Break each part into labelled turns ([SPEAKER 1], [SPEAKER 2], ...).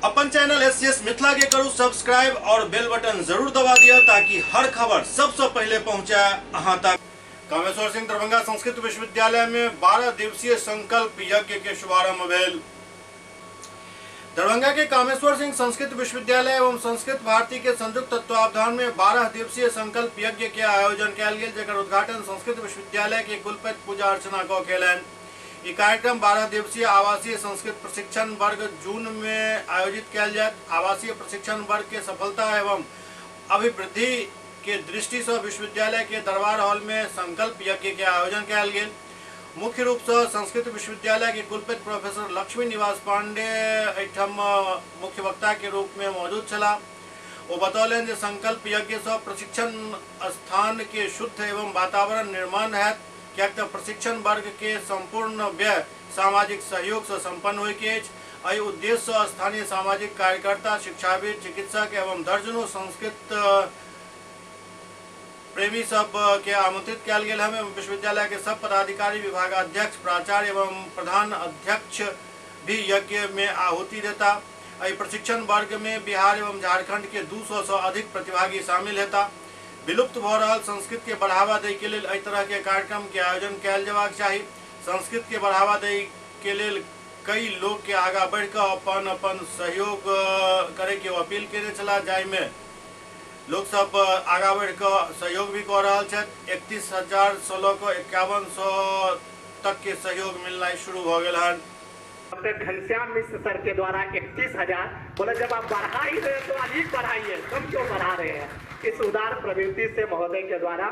[SPEAKER 1] अपन channel SCS Mithila के करू subscribe और बेल बटन जरूर दबा दिया ताकि हर खबर सबसे पहले पहुंचे अहां तक। कामेश्वर सिंह दरभंगा संस्कृत विश्वविद्यालय में 12 दिवसीय संकल्प यज्ञ के शुभारंभ भेल। दरभंगा के कामेश्वर सिंह संस्कृत विश्वविद्यालय एवं संस्कृत भारती के संयुक्त तत्वावधान में 12 दिवसीय संकल्प यज्ञ के आयोजन कयल गेल, जेकर उद्घाटन संस्कृत विश्वविद्यालय के कुलपति पूजा अर्चना कऽ केलनि। ये कार्यक्रम 12 दिवसीय आवासीय संस्कृत प्रशिक्षण वर्ग जून में आयोजित किया जायत। आवासीय प्रशिक्षण वर्ग के सफलता एवं अभिवृद्धि के दृष्टि से विश्वविद्यालय के दरबार हॉल में संकल्प यज्ञ के आयोजन किया गेल। मुख्य रूप से संस्कृत विश्वविद्यालय के कुलपति प्रोफेसर लक्ष्मी निवास पांडे एठम मुख्य वक्ता के रूप में मौजूद छला। वो बतौलन जे संकल्प यज्ञ से प्रशिक्षण स्थान के शुद्ध एवं वातावरण निर्माण है, क्या प्रशिक्षण वर्ग के संपूर्ण व्यय सामाजिक सहयोग से संपन्न होय। उद्देश्य से स्थानीय सामाजिक कार्यकर्ता, शिक्षाविद, चिकित्सक एवं दर्जनों संस्कृत प्रेमी सब के आमंत्रित किया गेल है। विश्वविद्यालय के सब पदाधिकारी, विभागाध्यक्ष, प्राचार्य एवं प्रधान अध्यक्ष भी यज्ञ में आहुति देता। प्रशिक्षण वर्ग में बिहार एवं झारखंड के 200 से अधिक प्रतिभागी शामिल हेता। विलुप्त भ रहल संस्कृत के बढ़ावा दे के लेल एहि तरह के कार्यक्रम के आयोजन कयल जेबाक चाही। संस्कृत के बढ़ावा दे के लेल कई लोग के आगा बढ़ कर अपन सहयोग करे के अपील केने छला, जाहि में लोग सब आगा बढ़ कर सहयोग भी कर रहल छथि। 31,000 से लऽ 5100 तक के सहयोग मिलना शुरू हो गया है।
[SPEAKER 2] घनश्याम मिश्र सर के द्वारा 31,000 बोले, जब आप बढ़ा ही रहे तो अधिक बढ़ाइए, कम क्यों बढ़ा रहे हैं। इस उदार प्रवृत्ति से महोदय के द्वारा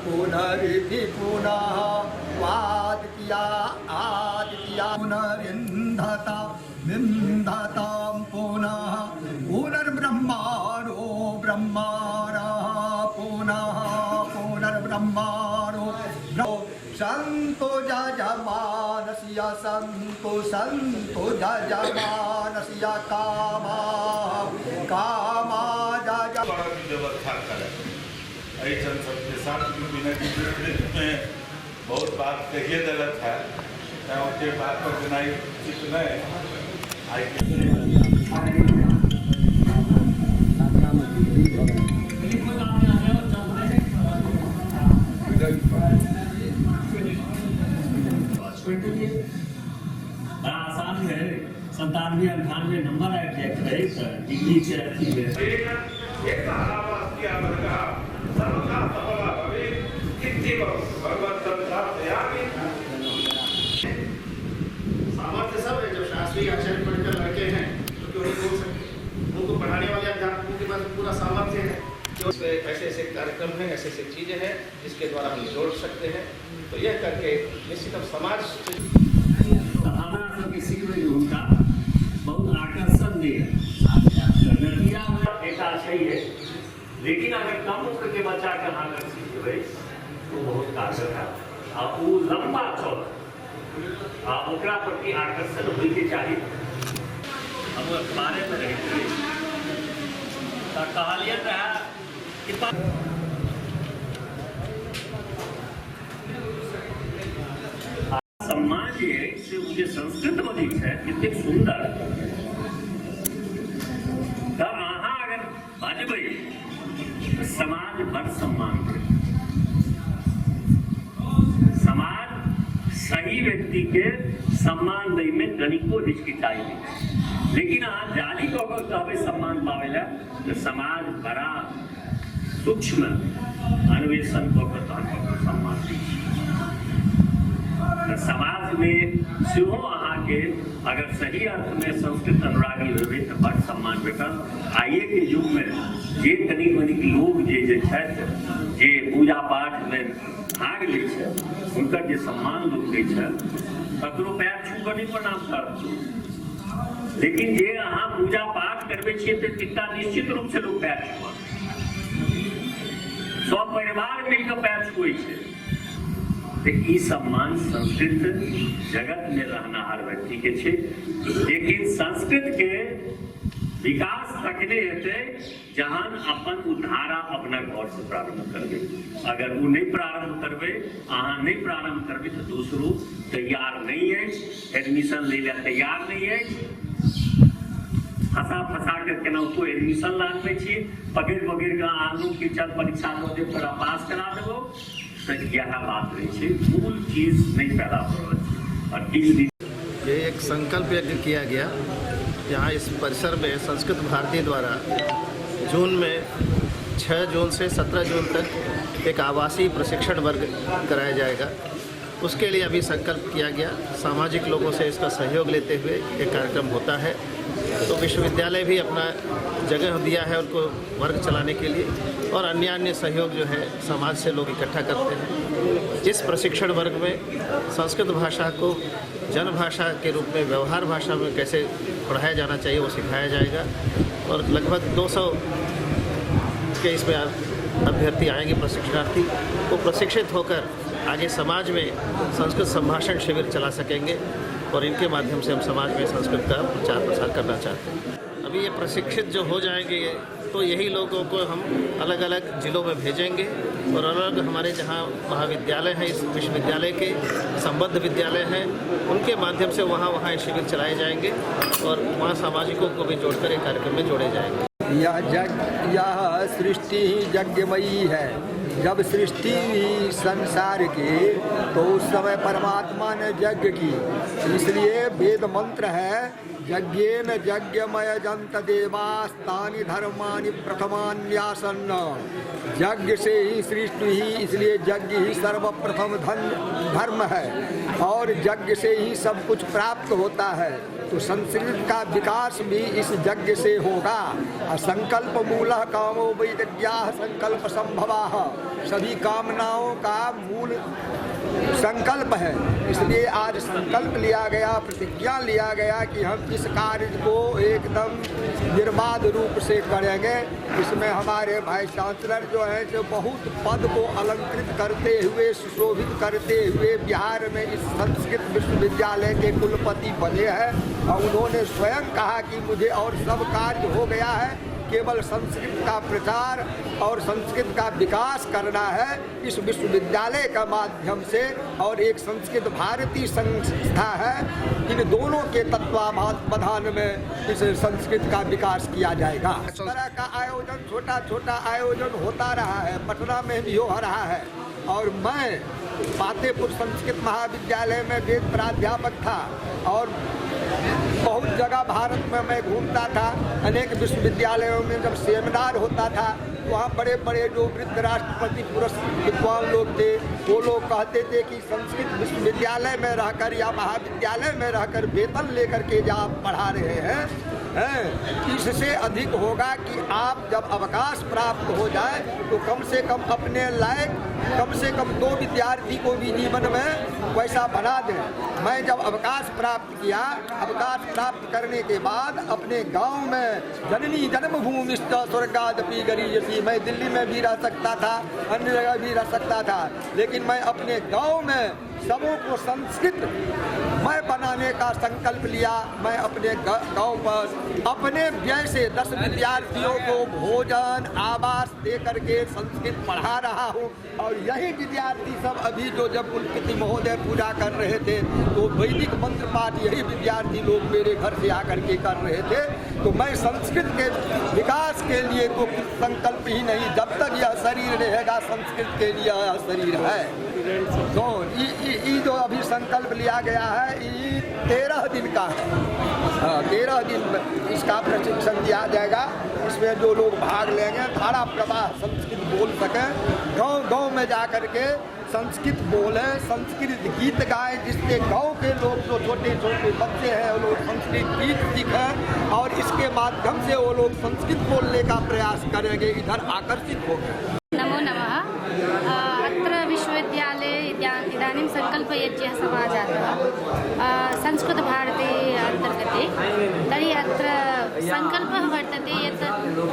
[SPEAKER 3] पुनरिति पुनः वादित्या आदित्या पुनरिन्धता विन्धतां पुनः पुनर्ब्रह्माणो ब्रह्माणः पुनः पुनर्ब्रह्माणो संतो जजमानस्य संतो जजमानस्य कामा कामा
[SPEAKER 4] व्यवस्था करें। ऐसन सबके साथ में बहुत बात कहिए गलत है, उसके बात पर बिनाई उचित नहीं।
[SPEAKER 5] बड़ा आसान है, 97-98 नंबर है, डिग्री से रखी है।
[SPEAKER 1] सामर्थ्य सब है, जब शास्त्रीय आचार्य पढ़कर लड़के हैं तो क्यों नहीं बोल सकते। उनको पढ़ाने वाले अध्यापकों के पास पूरा सामर्थ्य है।
[SPEAKER 6] ऐसे ऐसे कार्यक्रम हैं, ऐसे ऐसे चीजें हैं जिसके द्वारा हम जोड़ सकते हैं। तो यह करके निश्चित समाज
[SPEAKER 5] उनका बहुत आकर्षण दिया बेटा सही है, लेकिन अगर कम उम्र के बच्चा के आकर्षित हो तो बहुत कारगर है। वो लंबा चौड़ा ओकरा प्रति आकर्षण होने के चाहिए। हम अखबारे में रहे कहलियन रहा कि सम्मान जे है से मुझे संस्कृत में है कितने सुंदर तब अहाँ अगर बाजबै समाज बड़ सम्मान करे। सही व्यक्ति के सम्मान दे में तनिको हिचकिचाई नहीं। लेकिन आज जाली को अगर कहबे सम्मान पावेला तो समाज बड़ा सूक्ष्म अन्वेषण को सम्मान दी। समाज में सेहो अहाँ के अगर सही अर्थ में संस्कृत अनुरागी होबे तो बड़ सम्मान भेटल। आइए के युग में जे कनी मनी लोग जे छथि जे पूजा पाठ में भाग लै छै हुनकर जे सम्मान लोग दै छै ककरो पैर छू कऽ नहीं प्रणाम करत, लेकिन जे अहाँ पूजा पाठ करबे छियै तऽ तिनका निश्चित रूप से लोग पैर छुअत, सब परिवार मिलकर पैर छुए छै। ई सम्मान संस्कृत जगत में रहना हर व्यक्ति के छे, लेकिन संस्कृत के विकास तकने हेतै जहां अपन उद्धारा अपना घर से प्रारंभ करबे। अगर वो नहीं प्रारंभ करबे, अहाँ नहीं प्रारंभ करबे तो दूसरो तैयार नहीं है, एडमिशन ले तैयार नहीं है। फंसा कर केना उसको एडमिशन लानबे छी, पकड़ के आनू की चल परीक्षा दो दे तोरा पास करा देबो, यह बात नहीं है, मूल चीज नहीं पैदा हो रही। और किस दिन
[SPEAKER 6] ये एक संकल्प यज्ञ किया गया, यहाँ इस परिसर में संस्कृत भारती द्वारा जून में 6 जून से 17 जून तक एक आवासीय प्रशिक्षण वर्ग कराया जाएगा। उसके लिए अभी संकल्प किया गया, सामाजिक लोगों से इसका सहयोग लेते हुए एक कार्यक्रम होता है। तो विश्वविद्यालय भी अपना जगह दिया है उनको वर्ग चलाने के लिए, और अन्य सहयोग जो है समाज से लोग इकट्ठा करते हैं। इस प्रशिक्षण वर्ग में संस्कृत भाषा को जन भाषा के रूप में, व्यवहार भाषा में कैसे पढ़ाया जाना चाहिए वो सिखाया जाएगा। और लगभग 200 के इसमें अभ्यर्थी आएंगे, प्रशिक्षणार्थी, वो प्रशिक्षित होकर आगे समाज में संस्कृत संभाषण शिविर चला सकेंगे, और इनके माध्यम से हम समाज में संस्कृत का प्रचार प्रसार करना चाहते हैं। अभी ये प्रशिक्षित जो हो जाएंगे तो यही लोगों को हम अलग अलग जिलों में भेजेंगे, और अलग हमारे जहाँ महाविद्यालय हैं, इस विश्वविद्यालय के संबद्ध विद्यालय हैं, उनके माध्यम से वहाँ शिविर चलाए जाएंगे, और वहाँ सामाजिकों को भी जोड़कर एक कार्यक्रम में जोड़े जाएंगे।
[SPEAKER 3] यह सृष्टि ही यज्ञमयी है। जब सृष्टि हुई संसार की तो उस समय परमात्मा ने यज्ञ की, इसलिए वेद मंत्र है यज्ञेन यज्ञमय जंत देवास्तानि धर्मानि प्रथमान्यासन्न। यज्ञ से ही सृष्टि ही, इसलिए यज्ञ ही सर्वप्रथम धर्म है, और यज्ञ से ही सब कुछ प्राप्त होता है। तो संस्कृत का विकास भी इस यज्ञ से होगा। संकल्प मूलः कामो वै यज्ञाः संकल्प संभवाः। सभी कामनाओं का मूल संकल्प है, इसलिए आज संकल्प लिया गया, प्रतिज्ञा लिया गया कि हम इस कार्य को एकदम निर्बाध रूप से करेंगे। इसमें हमारे वाइस चांसलर जो हैं जो बहुत पद को अलंकृत करते हुए, सुशोभित करते हुए बिहार में इस संस्कृत विश्वविद्यालय के कुलपति बने हैं, और उन्होंने स्वयं कहा कि मुझे और सब कार्य हो गया है, केवल संस्कृत का प्रचार और संस्कृत का विकास करना है इस विश्वविद्यालय का माध्यम से। और एक संस्कृत भारती संस्था है, इन दोनों के तत्वावधान में इस संस्कृत का विकास किया जाएगा। इस तरह का आयोजन, छोटा छोटा आयोजन होता रहा है, पटना में भी हो रहा है। और मैं फतेहपुर संस्कृत महाविद्यालय में वेद प्राध्यापक था, और बहुत जगह भारत में मैं घूमता था। अनेक विश्वविद्यालयों में जब सेमिनार होता था, वहाँ बड़े बड़े जो वृद्ध राष्ट्रपति पुरस्कृत विद्वान लोग थे, वो लोग कहते थे कि संस्कृत विश्वविद्यालय में रहकर या महाविद्यालय में रहकर वेतन लेकर के जो आप पढ़ा रहे हैं, इससे अधिक होगा कि आप जब अवकाश प्राप्त हो जाए तो कम से कम अपने लायक कम से कम 2 विद्यार्थी को भी जीवन में वैसा बना दें। मैं जब अवकाश प्राप्त किया, अवकाश प्राप्त करने के बाद अपने गांव में जननी जन्मभूमिश्च स्वर्गादपि गरीयसी, मैं दिल्ली में भी रह सकता था, अन्य जगह भी रह सकता था, लेकिन मैं अपने गांव में सबों को संस्कृत मैं बनाने का संकल्प लिया। मैं अपने गांव पर अपने व्यय से 10 विद्यार्थियों को भोजन आवास दे करके संस्कृत पढ़ा रहा हूं। और यही विद्यार्थी सब अभी जो जब कुलपति महोदय पूजा कर रहे थे तो वैदिक मंत्र पाठ यही विद्यार्थी लोग मेरे घर से आकर के कर रहे थे। तो मैं संस्कृत के विकास के लिए तो संकल्प ही नहीं, जब तक यह शरीर रहेगा संस्कृत के लिए यह शरीर है। तो ये जो अभी संकल्प लिया गया है ये 13 दिन का है। 13 दिन इसका प्रशिक्षण दिया जाएगा। इसमें जो लोग भाग लेंगे धारा प्रवाह संस्कृत बोल सकें, गांव में जा कर के संस्कृत बोलें, संस्कृत गीत गाएं, जिससे गांव के लोग जो छोटे छोटे बच्चे हैं वो लोग संस्कृत गीत सीखें और इसके माध्यम से वो लोग संस्कृत बोलने का प्रयास करेंगे, इधर आकर्षित होंगे।
[SPEAKER 7] नमो नमः। अत्र विश्वविद्यालये इदानीं सङ्कल्पयज्ञः समाजातः संस्कृतभारती अन्तर्गते। तर्हि अत्र सङ्कल्पः वर्तते यत्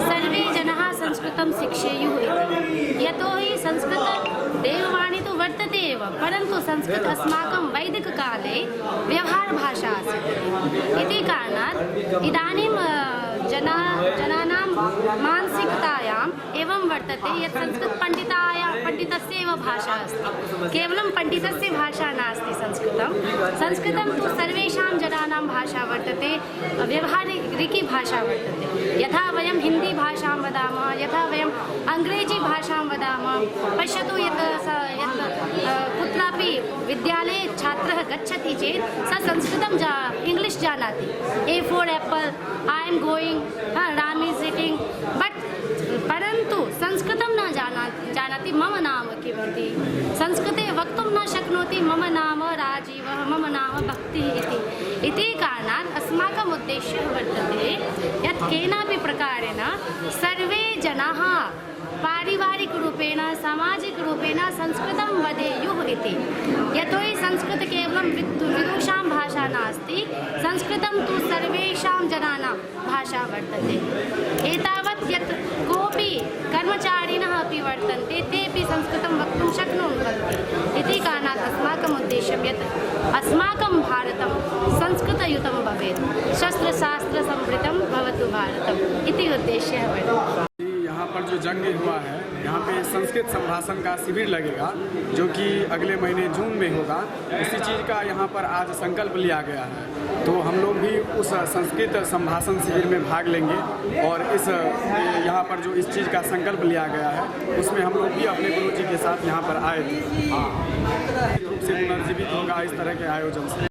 [SPEAKER 7] सर्वे जनाः संस्कृतं शिक्षेयुः इति। यतोहि संस्कृतदेववाणी तु वर्तते एव, परन्तु संस्कृत अस्माकं वैदिककाले व्यवहारभाषा आसीत्। इति कारणात् इदानीं जनानां मानसिकतायाम् एवं वर्तते यत् पण्डितस्य एव भाषा अस्ति, केवलं पण्डितस्य भाषा नास्ति संस्कृतं। संस्कृतं तु सर्वेषां जनानां भाषा वर्तते, व्यवहारिकी भाषा वर्तते। यथा वयं हिन्दी भाषां वदामः, यथा वयम् अङ्ग्रेजी भाषां वदामः। पश्यतु यत् कुत्रापि विद्यालये छात्रः गच्छति चेत् सः संस्कृतं इंग्लिश् जानाति। A for apple, I am going, Ram is sitting, परन्तु संस्कृतं न जानाति मम नाम किमिति। संस्कृते वक्तुं न शक्नोति मम नाम राजीवः, मम नाम भक्तिः इति कारणात् अस्माकम् उद्देश्यः वर्तते यत् केनापि प्रकारेण सर्वे जनाः पारिवारिकरूपेण सामाजिकरूपेण संस्कृतं वदेयुः इति। यतोहि संस्कृत केवलं विदुषां भाषा नास्ति, संस्कृतं तु सर्वेषां जनानां भाषा वर्तते। एतावत् यत् कोऽपि कर्मचारिणः अपि वर्तन्ते तेऽपि संस्कृतं वक्तुं शक्नुवन्ति। इति कारणात् अस्माकम् उद्देश्यं यत् अस्माकं भारतं संस्कृतयुतं भवेत्, शस्त्रशास्त्रसंवृतं भवतु भारतम् इति उद्देश्यः वर्तते।
[SPEAKER 8] यहाँ पर जो यज्ञ हुआ है, यहाँ पे संस्कृत संभाषण का शिविर लगेगा जो कि अगले महीने जून में होगा। इसी चीज़ का यहाँ पर आज संकल्प लिया गया है, तो हम लोग भी उस संस्कृत संभाषण शिविर में भाग लेंगे और इस यहाँ पर जो इस चीज़ का संकल्प लिया गया है उसमें हम लोग भी अपने गुरु जी के साथ यहाँ पर आए थे। रूप से पुनर्जीवित होगा इस तरह के आयोजन से।